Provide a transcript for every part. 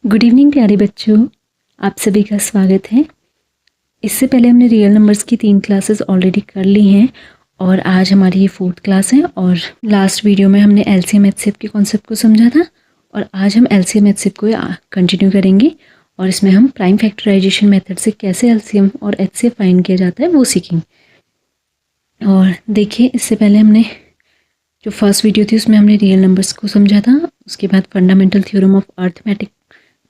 Good evening प्यारे बच्चों, आप सभी का स्वागत है। इससे पहले हमने रियल नंबर्स की 3 क्लासेस ऑलरेडी कर ली हैं और आज हमारी ये 4th क्लास है। और लास्ट वीडियो में हमने एलसीएम एचसीएफ के कॉन्सेप्ट को समझा था और आज हम एलसीएम एचसीएफ को कंटिन्यू करेंगे और इसमें हम प्राइम फैक्टराइजेशन मेथड से कैसे एलसीएम और एचसीएफ फाइंड किया जाता है वो सीखेंगे। और देखिए, इससे पहले हमने जो फर्स्ट वीडियो थी उसमें हमने रियल नंबर्स को समझा था, उसके बाद फंडामेंटल थ्योरम ऑफ अर्थमेटिक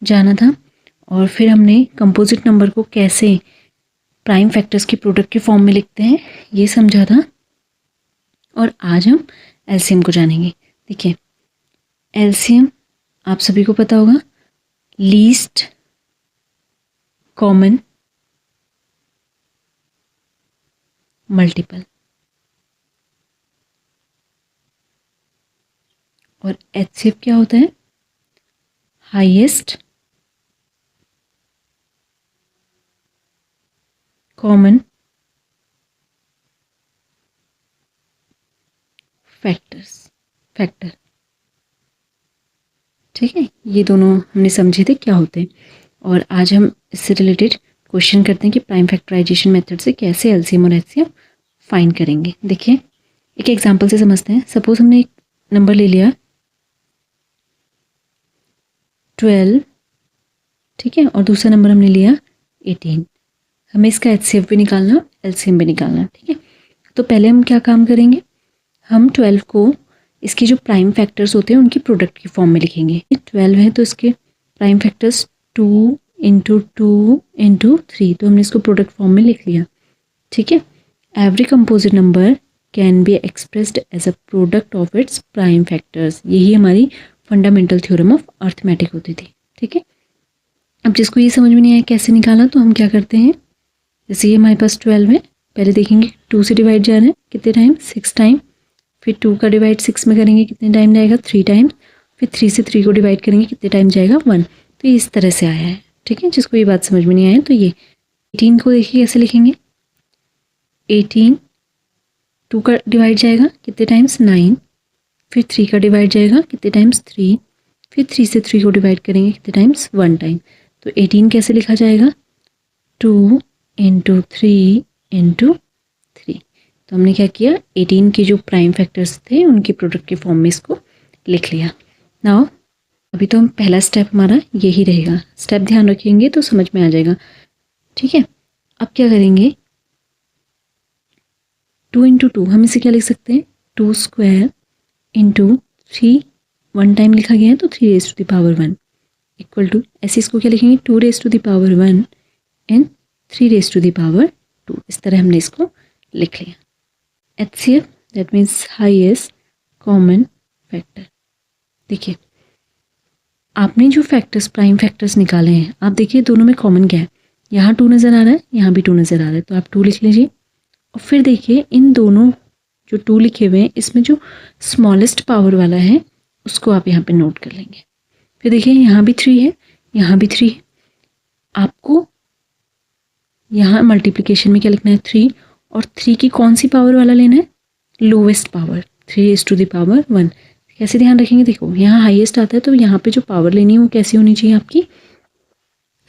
जाना था और फिर हमने कंपोजिट नंबर को कैसे प्राइम फैक्टर्स की प्रोडक्ट के फॉर्म में लिखते हैं ये समझा था। और आज हम एलसीएम को जानेंगे। देखिए, एलसीएम आप सभी को पता होगा, लीस्ट कॉमन मल्टीपल, और एचसीएफ क्या होता है? Highest common factor. ठीक है, ये दोनों हमने समझे थे क्या होते हैं। और आज हम इससे रिलेटेड क्वेश्चन करते हैं कि प्राइम फैक्टराइजेशन मेथड से कैसे एलसीएम और एचसीएफ फाइंड करेंगे। देखिए, एक एग्जांपल से समझते हैं। सपोज हमने एक नंबर ले लिया 12, ठीक है, और दूसरा नंबर हमने लिया 18। हमें इसका एचसीएफ भी निकालना, एलसीएम भी निकालना, ठीक है। तो पहले हम क्या काम करेंगे, हम 12 को इसके जो प्राइम फैक्टर्स होते हैं उनकी प्रोडक्ट की फॉर्म में लिखेंगे। 12 है तो इसके प्राइम फैक्टर्स 2 × 2 × 3, तो हमने इसको प्रोडक्ट फॉर्म में लिख लिया, ठीक है। Every composite number can be expressed as a product of its prime factors. यही हमारी फंडामेंटल थ्योरम ऑफ अर्थमेटिक होती थी, ठीक है। अब जिसको ये समझ में नहीं आया कैसे निकाला, तो हम क्या करते हैं, जैसे ये हमारे पास 12 है, पहले देखेंगे 2 से डिवाइड जा रहे हैं कितने टाइम, 6 टाइम। फिर 2 का डिवाइड 6 में करेंगे कितने टाइम जाएगा, 3 टाइम। फिर 3 से 3 को डिवाइड करेंगे कितने टाइम जाएगा, 1। तो ये इस तरह से आया है, ठीक है। जिसको ये बात समझ में नहीं आया तो ये 18 को देखिए कैसे लिखेंगे। 18 2 का डिवाइड जाएगा कितने टाइम्स, 9। फिर 3 का डिवाइड जाएगा कितने टाइम्स, 3। फिर 3 से 3 को डिवाइड करेंगे कितने टाइम्स, 1 टाइम। तो 18 कैसे लिखा जाएगा, 2 × 3 × 3। तो हमने क्या किया, 18 के जो प्राइम फैक्टर्स थे उनके प्रोडक्ट के फॉर्म में इसको लिख लिया। नाउ अभी तो हम पहला स्टेप हमारा यही रहेगा, स्टेप ध्यान रखेंगे तो समझ में आ जाएगा, ठीक है। अब क्या करेंगे, 2 × 2 हम इसे क्या लिख सकते हैं, 2² × 3, 1 टाइम लिखा गया है तो 3⁻1 इक्वल टू, ऐसे इसको क्या लिखेंगे, 2⁻1 एंड 3⁻2। इस तरह हमने इसको लिख लिया। HCF that means highest common factor. देखिए, आपने जो फैक्टर्स प्राइम फैक्टर्स निकाले हैं, आप देखिए दोनों में कॉमन क्या है, यहाँ 2 नज़र आ रहा है, यहाँ भी 2 नज़र आ रहा है, तो आप 2 लिख लीजिए। और फिर देखिए इन दोनों जो 2 लिखे हुए हैं इसमें जो स्मॉलेस्ट पावर वाला है उसको आप यहाँ पे नोट कर लेंगे। फिर देखिए यहाँ भी 3 है, यहाँ भी 3 है। आपको यहाँ मल्टीप्लिकेशन में क्या लिखना है, 3, और 3 की कौन सी पावर वाला लेना है, लोवेस्ट पावर, 3⁻1। कैसे ध्यान रखेंगे, देखो यहाँ हाईएस्ट आता है तो यहाँ पे जो पावर लेनी है वो कैसी होनी चाहिए, आपकी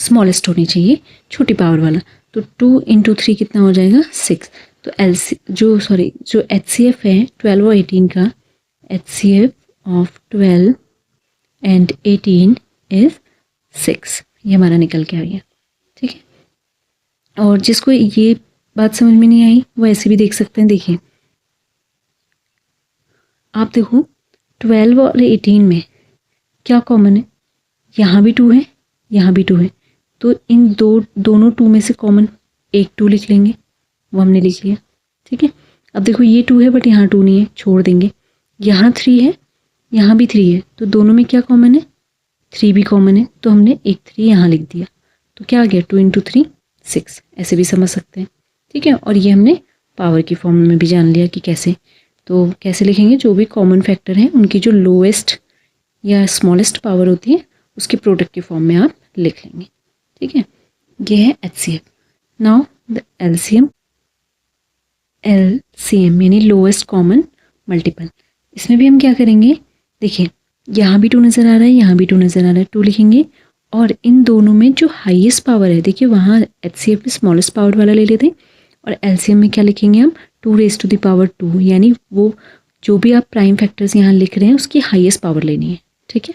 स्मॉलेस्ट होनी चाहिए, छोटी पावर वाला। तो 2 × 3 कितना हो जाएगा, 6। तो जो एचसीएफ है 12 और 18 का, एचसीएफ ऑफ 12 एंड 18 इज 6। ये हमारा निकल के आ गया, ठीक है। और जिसको ये बात समझ में नहीं आई वो ऐसे भी देख सकते हैं। देखिए, आप देखो 12 और 18 में क्या कॉमन है, यहाँ भी 2 है, यहाँ भी 2 है, तो इन दोनों 2 में से कॉमन एक 2 लिख लेंगे, वो हमने लिख लिया, ठीक है। अब देखो ये 2 है बट यहाँ 2 नहीं है, छोड़ देंगे। यहाँ 3 है, यहाँ भी 3 है, तो दोनों में क्या कॉमन है, 3 भी कॉमन है, तो हमने एक 3 यहाँ लिख दिया। तो क्या आ गया, 2 × 3 6। ऐसे भी समझ सकते हैं, ठीक है। और ये हमने पावर की फॉर्म में भी जान लिया कि कैसे, तो कैसे लिखेंगे, जो भी कॉमन फैक्टर हैं उनकी जो लोएस्ट या स्मॉलेस्ट पावर होती है उसके प्रोडक्ट की फॉर्म में आप लिख लेंगे, ठीक है। ये है एचसीएफ। नाउ द एलसीएम यानी लोएस्ट कॉमन मल्टीपल। इसमें भी हम क्या करेंगे, देखिए यहाँ भी 2 नज़र आ रहा है, यहाँ भी 2 नज़र आ रहा है, 2 लिखेंगे और इन दोनों में जो हाईएस्ट पावर है, देखिए वहाँ HCF में स्मॉलेस्ट पावर वाला ले लेते हैं और LCM में क्या लिखेंगे हम 2⁻², यानी वो जो भी आप प्राइम फैक्टर्स यहाँ लिख रहे हैं उसकी हाईएस्ट पावर लेनी है, ठीक है।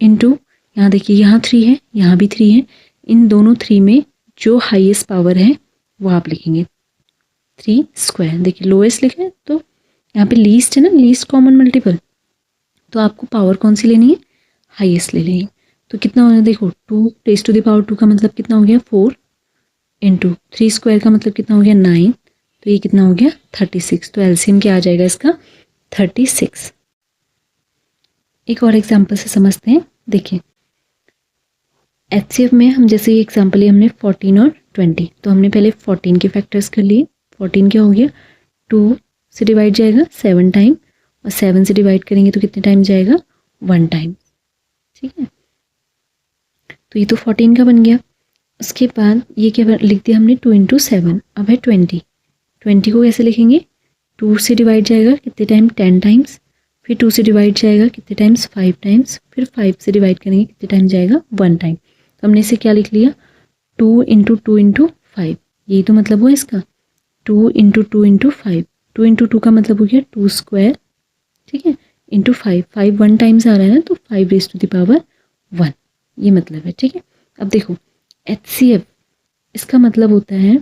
इनटू यहाँ देखिए यहाँ 3 है, यहाँ भी 3 है, इन दोनों 3 में जो हाईएस्ट पावर है वो आप लिखेंगे 3²। देखिए लोएस्ट लिखे तो यहाँ पे लीस्ट है ना, लीस्ट कॉमन मल्टीपल, तो आपको पावर कौन सी लेनी है, हाईएस्ट ले लेंगे। तो कितना हो गया देखो 2⁻² का मतलब कितना हो गया 4 इंटू 3² का मतलब कितना हो गया 9, तो ये कितना हो गया 36। तो एलसीएम क्या आ जाएगा इसका 36। एक और एग्जांपल से समझते हैं। देखिए एचसीएफ में हम जैसे ये एग्जांपल है हमने 14 और 20, तो हमने पहले 14 के फैक्टर्स कर लिए। 14 क्या हो गया 2 से डिवाइड जाएगा 7 टाइम और 7 से डिवाइड करेंगे तो कितने टाइम जाएगा 1 टाइम, ठीक है। तो ये तो 14 का बन गया। उसके बाद ये क्या लिख दिया हमने 2 × 7। अब है 20 को कैसे लिखेंगे 2 से डिवाइड जाएगा कितने टाइम 10 टाइम्स, फिर 2 से डिवाइड जाएगा कितने टाइम्स 5 टाइम्स, फिर 5 से डिवाइड करेंगे कितने टाइम जाएगा 1 टाइम। तो हमने इसे क्या लिख लिया 2 × 2 × 5, यही तो मतलब हुआ इसका 2 × 2 × 5। 2 × 2 का मतलब हो गया 2², ठीक है, इंटू 5। 5 1 टाइम्स आ रहा है ना, तो 5⁻1 ये मतलब है, ठीक है। अब देखो HCF इसका मतलब होता है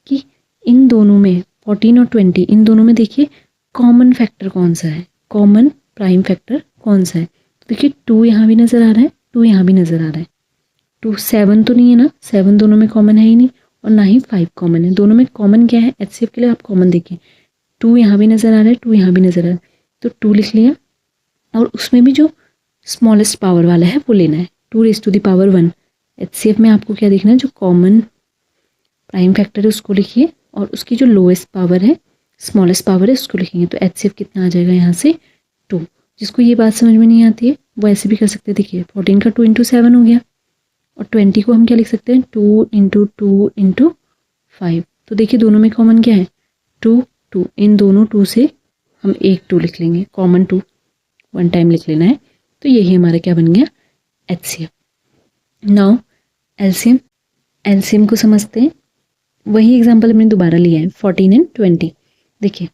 कि इन दोनों में 14 और 20 इन दोनों में देखिए कॉमन फैक्टर कौन सा है, कॉमन प्राइम फैक्टर कौन सा है। तो देखिए 2 यहाँ भी नज़र आ रहा है, 2 यहाँ भी नज़र आ रहा है। 2 7 तो नहीं है ना, 7 दोनों में कॉमन है ही नहीं, और ना ही 5 कॉमन है। दोनों में कॉमन क्या है HCF के लिए आप कॉमन देखिए 2 यहाँ भी नज़र आ रहा है, 2 यहाँ भी नज़र आ रहा है, तो 2 लिख लिया। और उसमें भी जो स्मॉलेस्ट पावर वाला है वो लेना है 2⁻1। HCF में आपको क्या देखना है जो कॉमन प्राइम फैक्टर है उसको लिखिए और उसकी जो लोएस्ट पावर है स्मॉलेस्ट पावर है उसको लिखेंगे। तो HCF कितना आ जाएगा यहाँ से 2। जिसको ये बात समझ में नहीं आती है वो ऐसे भी कर सकते हैं। देखिए 14 का 2 × 7 हो गया और 20 को हम क्या लिख सकते हैं 2 × 2 × 5। तो देखिए दोनों में कॉमन क्या है 2 2, इन दोनों 2 से हम एक 2 लिख लेंगे, कॉमन 2 1 टाइम लिख लेना है। तो यही हमारा क्या बन गया HCF। नाउ एलसीएम को समझते हैं। वही एग्जांपल हमने दोबारा लिया है 14 और 20। देखिए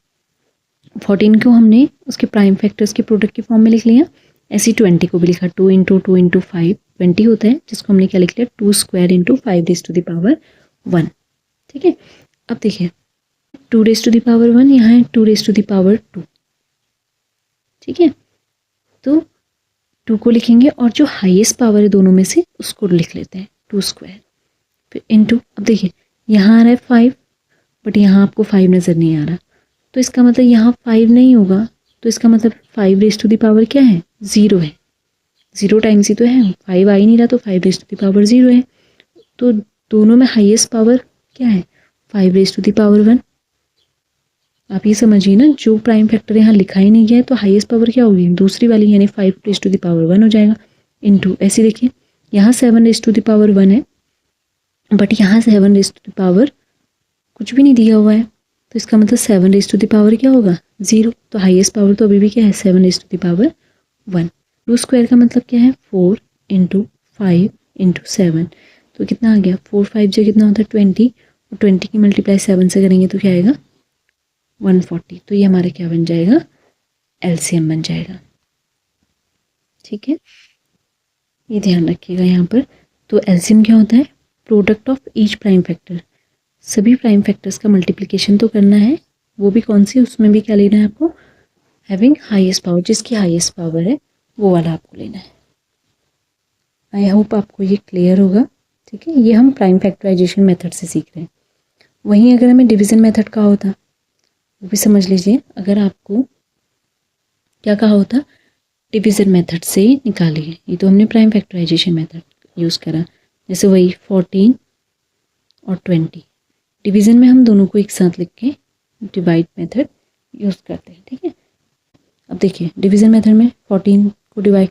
14 को हमने उसके प्राइम फैक्टर्स के प्रोडक्ट के फॉर्म में लिख लिया, ऐसे 20 को भी लिखा 2 × 2 × 5 20 होता है, जिसको हमने क्या लिख लिया 2² × 5⁻1, ठीक है। अब देखिए 2⁻1 यहाँ है 2⁻2, ठीक है। तो 2 को लिखेंगे और जो हाईएस्ट पावर है दोनों में से उसको लिख लेते हैं 2², फिर इनटू। अब देखिए यहाँ आ रहा है 5 बट यहाँ आपको 5 नज़र नहीं आ रहा, तो इसका मतलब यहाँ 5 नहीं होगा, तो इसका मतलब 5⁻क्या है 0 है, 0 टाइम्स ही तो है, 5 आ ही नहीं रहा तो 5⁻0 है। तो दोनों में हाईएस्ट पावर क्या है 5⁻1। आप ये समझिए ना, जो प्राइम फैक्टर यहाँ लिखा ही नहीं गया है तो हाईएस्ट पावर क्या होगी दूसरी वाली, यानी 5⁻1 हो जाएगा। इनटू ऐसे देखिए यहाँ 7⁻1 है बट यहाँ 7⁻, कुछ भी नहीं दिया हुआ है, तो इसका मतलब 7⁻ क्या होगा 0। तो हाईएस्ट पावर तो अभी भी क्या है 7⁻1। 2² का मतलब क्या है 4 × 5 × 7, तो कितना आ गया 4 5 जो कितना होता है 20, और 20 की मल्टीप्लाई 7 से करेंगे तो क्या आएगा 140। तो ये हमारा क्या बन जाएगा एलसीएम बन जाएगा, ठीक है। ये ध्यान रखिएगा यहाँ पर। तो एलसीएम क्या होता है product of each prime factor, सभी प्राइम फैक्टर्स का मल्टीप्लिकेशन तो करना है, वो भी कौन सी, उसमें भी क्या लेना है आपको हैविंग हाईएस्ट पावर, जिसकी हाईएस्ट पावर है वो वाला आपको लेना है। आई होप आपको ये क्लियर होगा, ठीक है। ये हम प्राइम फैक्टराइजेशन मेथड से सीख रहे हैं। वहीं अगर हमें डिवीज़न मेथड कहा होता वो भी समझ लीजिए, अगर आपको क्या कहा होता डिवीज़न मेथड से निकालिए, ये तो हमने प्राइम फैक्टराइजेशन मेथड यूज़ करा, जैसे वही 14 और 20 डिवीज़न में हम दोनों को एक साथ लिख के डिवाइड मेथड यूज़ करते हैं, ठीक है। अब देखिए डिवीज़न मेथड में 14 को डिवाइड,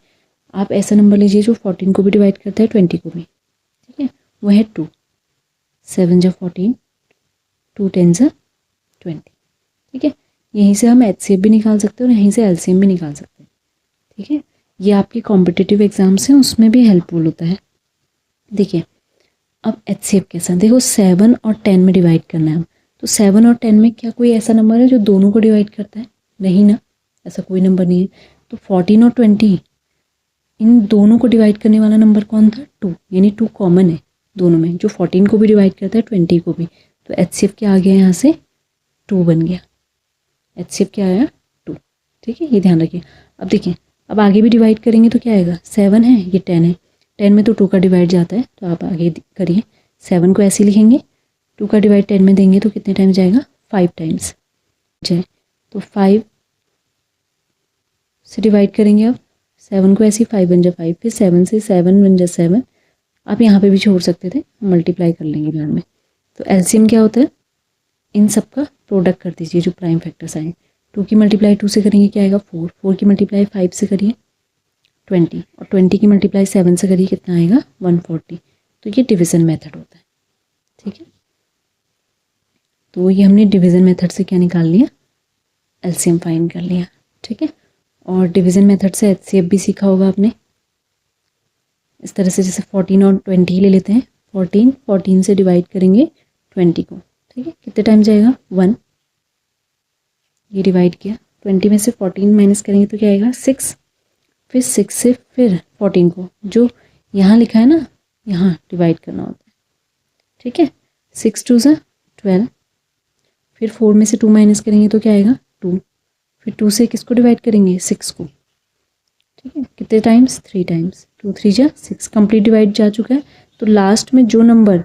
आप ऐसा नंबर लीजिए जो 14 को भी डिवाइड करता है 20 को भी, ठीक है। वह है 2, 7 × 14, 2 10 × 20, ठीक है। यहीं से हम HCF भी निकाल सकते हैं और यहीं से LCM भी निकाल सकते हैं, ठीक है। ये आपके कॉम्पिटिटिव एग्जाम्स हैं उसमें भी हेल्पफुल होता है। देखिए अब HCF के साथ देखो 7 और 10 में डिवाइड करना है, तो 7 और 10 में क्या कोई ऐसा नंबर है जो दोनों को डिवाइड करता है? नहीं ना, ऐसा कोई नंबर नहीं है। तो 14 और 20 इन दोनों को डिवाइड करने वाला नंबर कौन था? 2, यानी 2 कॉमन है दोनों में, जो 14 को भी डिवाइड करता है 20 को भी। तो HCF क्या आ गया यहाँ से? 2 बन गया। HCF क्या आया? 2। ठीक है, ये ध्यान रखिए। अब देखिए अब आगे भी डिवाइड करेंगे तो क्या आएगा? 7 है, ये 10 है, 10 में तो 2 का डिवाइड जाता है, तो आप आगे करिए। 7 को ऐसे लिखेंगे, 2 का डिवाइड 10 में देंगे तो कितने टाइम्स जाएगा? 5 टाइम्स जाए। तो 5 से डिवाइड करेंगे, अब 7 को ऐसे 5 बन जाए 5, फिर 7 से 7 बन जाए 7। आप यहाँ पे भी छोड़ सकते थे, मल्टीप्लाई कर लेंगे बाद में। तो एलसीएम क्या होता है? इन सब का प्रोडक्ट कर दीजिए जो प्राइम फैक्टर्स आए। 2 की मल्टीप्लाई 2 से करेंगे क्या आएगा? 4, 4 की मल्टीप्लाई 5 से करिए 20, और 20 की मल्टीप्लाई 7 से करिए कितना आएगा? 140। तो ये डिवीज़न मेथड होता है। ठीक है, तो ये हमने डिवीज़न मेथड से क्या निकाल लिया? एलसीएम फाइंड कर लिया। ठीक है, और डिवीज़न मेथड से एचसीएफ भी सीखा होगा आपने। इस तरह से जैसे 14 और 20 ले लेते हैं, 14 से डिवाइड करेंगे 20 को। ठीक है, कितने टाइम जाएगा? 1। ये डिवाइड किया, 20 में से 14 माइनस करेंगे तो क्या आएगा? 6। फिर 6 से फिर 14 को जो यहाँ लिखा है ना, यहाँ डिवाइड करना होता है। ठीक है, 6 2 से 12, फिर 4 में से 2 माइनस करेंगे तो क्या आएगा? 2। फिर 2 से किसको डिवाइड करेंगे? 6 को। ठीक है, कितने टाइम्स? 3 टाइम्स। 2 3 जा 6, कंप्लीट डिवाइड जा चुका है। तो लास्ट में जो नंबर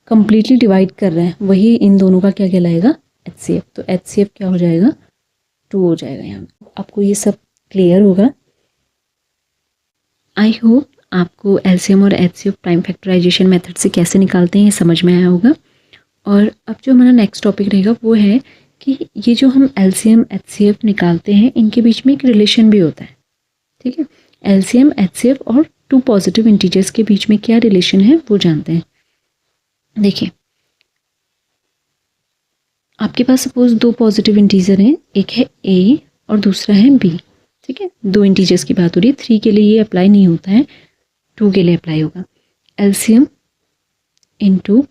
कंप्लीटली डिवाइड कर रहे हैं वही इन दोनों का क्या कहलाएगा? HCF। तो HCF क्या हो जाएगा? 2 हो जाएगा। यहाँ आपको ये सब क्लियर होगा। आई होप आपको LCM और HCF प्राइम फैक्टराइजेशन मेथड से कैसे निकालते हैं ये समझ में आया होगा। और अब जो हमारा नेक्स्ट टॉपिक रहेगा वो है कि ये जो हम LCM HCF निकालते हैं इनके बीच में एक रिलेशन भी होता है। ठीक है, LCM HCF और 2 पॉजिटिव इंटीजर्स के बीच में क्या रिलेशन है वो जानते हैं। देखिए आपके पास सपोज 2 पॉजिटिव इंटीजर हैं, एक है A और दूसरा है B। ठीक है, 2 इंटीजर्स की बात हो रही है। 3 के लिए ये अप्लाई नहीं होता है, 2 के लिए अप्लाई होगा। LCM into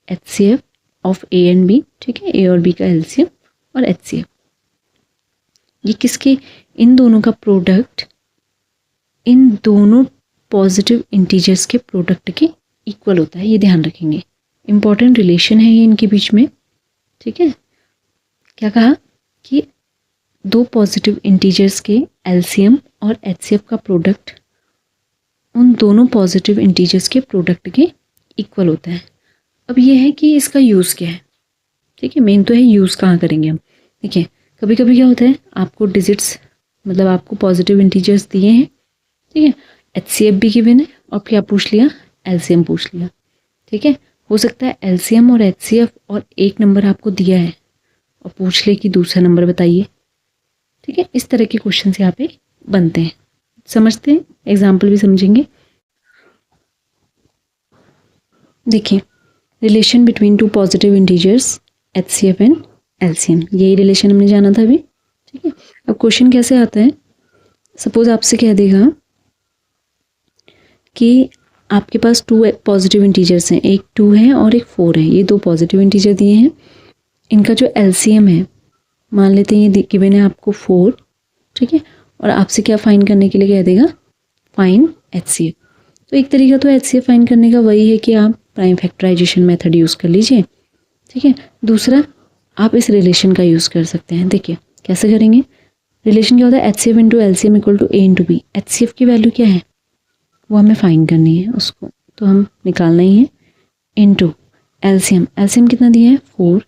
HCF of A and B। ठीक है, A और B का LCM और HCF, ये किसके? इन दोनों का प्रोडक्ट इन दोनों पॉजिटिव इंटीजर्स के प्रोडक्ट के इक्वल होता है। ये ध्यान रखेंगे, इंपॉर्टेंट रिलेशन है ये इनके बीच में। ठीक है, क्या कहा कि 2 पॉजिटिव इंटीजर्स के LCM और HCF का प्रोडक्ट उन दोनों पॉजिटिव इंटीजर्स के प्रोडक्ट के इक्वल होता है। अब ये है कि इसका यूज़ क्या है। ठीक है, मेन तो है यूज़ कहाँ करेंगे हम। देखिए कभी कभी क्या होता है, आपको डिजिट्स मतलब आपको पॉजिटिव इंटीजर्स दिए हैं, ठीक है, HCF भी गिवन है और क्या पूछ लिया? LCM पूछ लिया। ठीक है, हो सकता है LCM और HCF और एक नंबर आपको दिया है और पूछ ले कि दूसरा नंबर बताइए। ठीक है, इस तरह के क्वेश्चन यहाँ पे बनते हैं। समझते हैं, एग्जाम्पल भी समझेंगे। देखिए relation between 2 positive integers HCF and LCM, यही रिलेशन हमने जाना था अभी। ठीक है, अब क्वेश्चन कैसे आता है, सपोज आपसे कह देगा कि आपके पास 2 पॉजिटिव इंटीजर्स हैं, एक 2 है और एक 4 है। ये 2 पॉजिटिव इंटीजर दिए हैं, इनका जो LCM है मान लेते हैं ये गिवन है आपको 4। ठीक है, और आपसे क्या फाइंड करने के लिए कह देगा? Find HCF। तो एक तरीका तो HCF फाइंड करने का वही है कि आप प्राइम फैक्टराइजेशन मेथड यूज़ कर लीजिए। ठीक है, दूसरा आप इस रिलेशन का यूज़ कर सकते हैं। देखिए कैसे करेंगे, रिलेशन क्या होता है? HCF into LCM equal to A into B। HCF की वैल्यू क्या है वो हमें फाइंड करनी है, उसको तो हम निकालना ही है, इंटू LCM कितना दिया है? 4।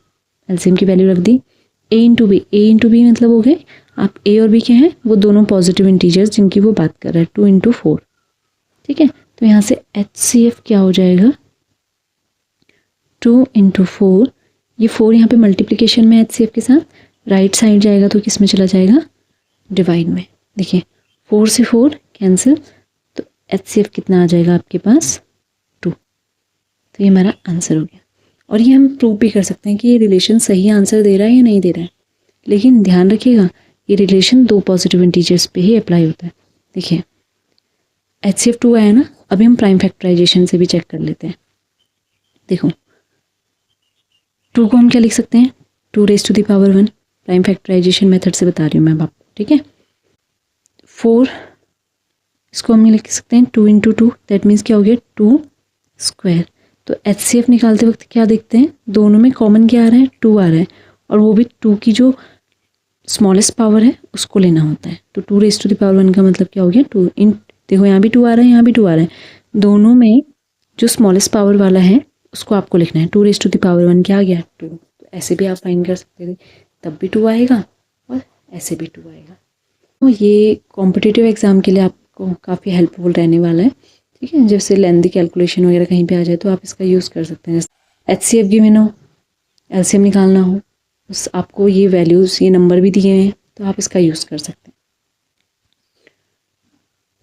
LCM की वैल्यू रख दी। A इंटू बी मतलब हो गए आप A और B के हैं वो दोनों पॉजिटिव इंटीजर्स जिनकी वो बात कर रहा है, 2 इंटू 4। ठीक है, तो यहाँ से HCF क्या हो जाएगा? 2 इंटू 4। ये 4 यहाँ पे मल्टीप्लिकेशन में HCF के साथ, राइट साइड जाएगा तो किस में चला जाएगा? डिवाइड में। देखिए 4 से 4 कैंसिल, तो HCF कितना आ जाएगा आपके पास? 2। तो ये हमारा आंसर हो गया। और ये हम प्रूव भी कर सकते हैं कि ये रिलेशन सही आंसर दे रहा है या नहीं दे रहा है। लेकिन ध्यान रखिएगा ये रिलेशन 2 पॉजिटिव इंटीजर्स पे ही अप्लाई होता है। देखिए HCF 2 आया ना, अभी हम प्राइम फैक्टराइजेशन से भी चेक कर लेते हैं। देखो 2 को हम क्या लिख सकते हैं, 2 raise to the power 1, prime factorization method से बता रही हूँ मैं अब आपको, ठीक है। 4 इसको हम लिख सकते हैं 2 इंटू 2, दैट मीन्स क्या हो गया 2 स्क्वायर। तो HCF निकालते वक्त क्या देखते हैं, दोनों में कॉमन क्या आ रहा है, 2 आ रहा है, और वो भी 2 की जो स्मॉलेस्ट पावर है उसको लेना होता है। तो 2 रेज़ टू द पावर 1 का मतलब क्या हो गया 2 इन, देखो यहाँ भी 2 आ रहा है, यहाँ भी 2 आ रहा है, दोनों में जो स्मॉलेस्ट पावर वाला है उसको आपको लिखना है। 2 रेज़ टू द पावर 1 क्या आ गया 2। तो ऐसे भी आप फाइंड कर सकते थे, तब भी 2 आएगा और ऐसे भी 2 आएगा। तो ये कॉम्पिटिटिव एग्ज़ाम के लिए आपको काफ़ी हेल्पफुल रहने वाला है, ठीक है। जैसे लेंथी कैलकुलेशन वगैरह कहीं पे आ जाए तो आप इसका यूज़ कर सकते हैं। HCF गिवन हो, LCM निकालना हो, उस आपको ये वैल्यूज़, ये नंबर भी दिए हैं, तो आप इसका यूज़ कर सकते हैं।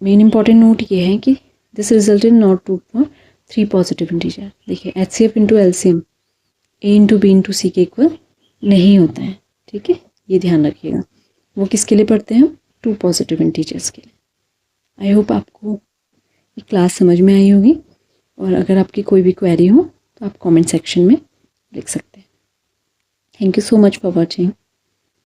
मेन इंपॉर्टेंट नोट ये है कि this result in not true for 3 positive integer. देखिए HCF into LCM A into B into C के इक्वल नहीं होता है, ठीक है, ये ध्यान रखिएगा। वो किसके लिए पढ़ते हैं हम, 2 पॉजिटिव इंटीजर्स के लिए। आई होप आपको ये क्लास समझ में आई होगी, और अगर आपकी कोई भी क्वेरी हो तो आप कमेंट सेक्शन में लिख सकते हैं। Thank you so much for watching.